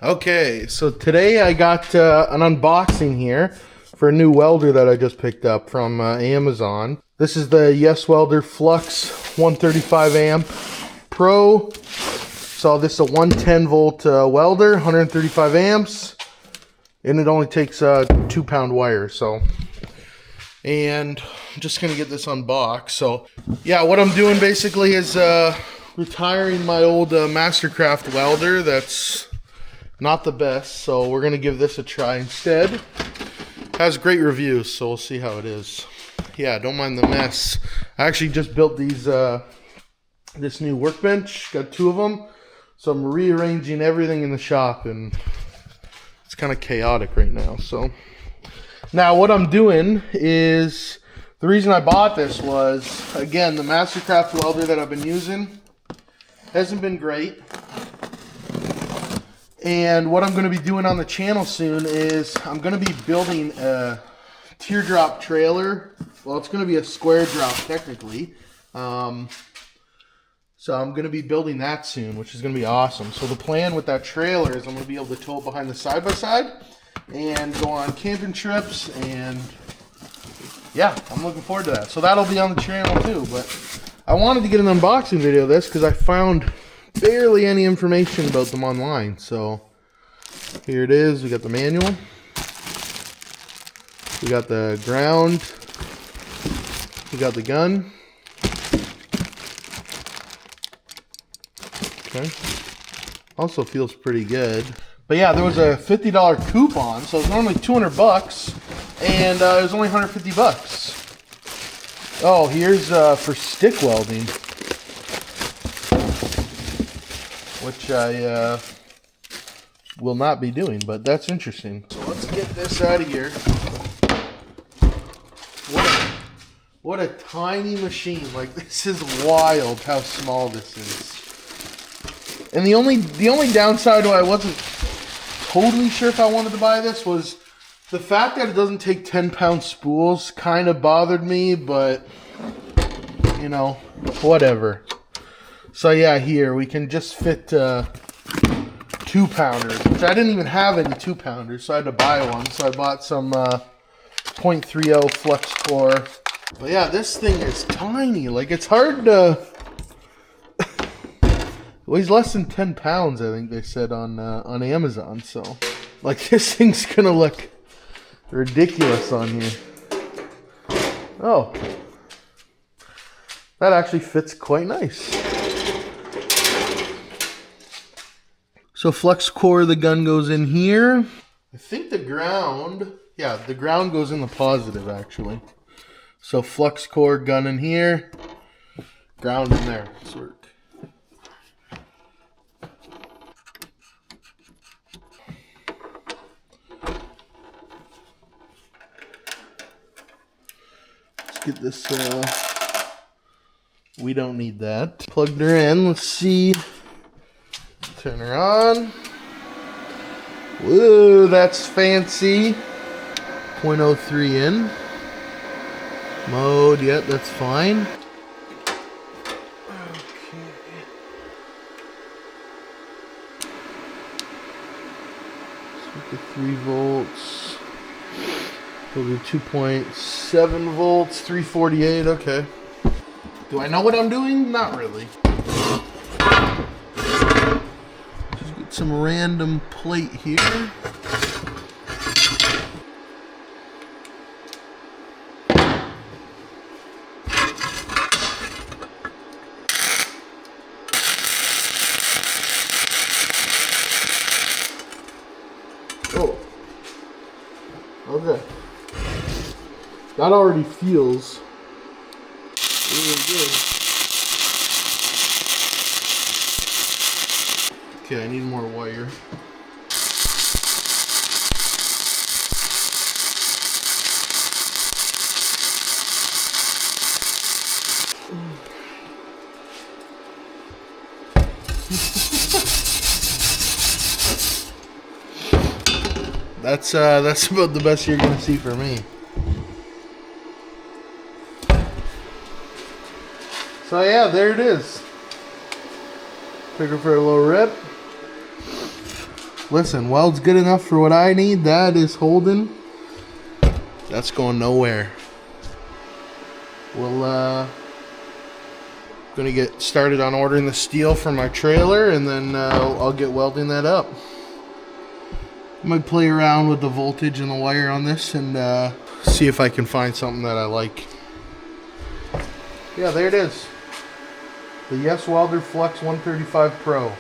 Okay, so today I got an unboxing here for a new welder that I just picked up from Amazon. This is the YESWELDER Flux135Pro. So this is a 110 volt welder, 135 amps, and it only takes 2-pound wire. And I'm just gonna get this unboxed. So yeah, what I'm doing basically is retiring my old Mastercraft welder that's not the best, so we're gonna give this a try instead. Has great reviews, so we'll see how it is. Yeah, don't mind the mess. I actually just built these this new workbench, got 2 of them, so I'm rearranging everything in the shop, and it's kind of chaotic right now. So now what I'm doing is, the reason I bought this was, again, the Mastercraft welder that I've been using hasn't been great. And what I'm going to be doing on the channel soon is I'm going to be building a teardrop trailer. Well, it's going to be a square drop technically. So I'm going to be building that soon, which is going to be awesome. So the plan with that trailer is I'm going to be able to tow it behind the side-by-side and go on camping trips. And yeah, I'm looking forward to that. So that'll be on the channel too. But I wanted to get an unboxing video of this because I found barely any information about them online. So here it is. We got the manual, we got the ground, we got the gun. Okay, also feels pretty good. But yeah, there was a $50 coupon, so it's normally 200 bucks, and it was only 150 bucks. Oh, here's for stick welding, which I will not be doing, but that's interesting. So let's get this out of here. What a tiny machine. Like, this is wild how small this is. And the only downside why I wasn't totally sure if I wanted to buy this was the fact that it doesn't take 10-pound spools. Kind of bothered me, but you know, whatever. So yeah, here we can just fit 2-pounders, which I didn't even have any 2-pounders, so I had to buy one. So I bought some 0.30 flux core. But yeah, this thing is tiny. Like, it's hard to. It weighs less than 10 pounds, I think they said on Amazon. So, like, this thing's gonna look ridiculous on here. Oh, that actually fits quite nice. So flux core, the gun goes in here. I think the ground, yeah, the ground goes in the positive actually. So flux core, gun in here, ground in there. Let's work. Let's get this, we don't need that. Plugged her in, let's see. Turn her on. Whoa, that's fancy. 0.03 in. Mode, yep, that's fine. Okay. Let's make it 3 volts. We'll do 2.7 volts, 348, okay. Do I know what I'm doing? Not really. Just get some random plate here. Oh, okay. That already feels really good. Okay, I need more wire. That's about the best you're gonna see for me. So yeah, there it is. Took her for a little rip. listen, weld's good enough for what I need. That is holding. That's going nowhere. We'll gonna get started on ordering the steel for my trailer, and then I'll get welding that up. I might play around with the voltage and the wire on this and see if I can find something that I like. Yeah, there it is. The YESWELDER Flux135Pro.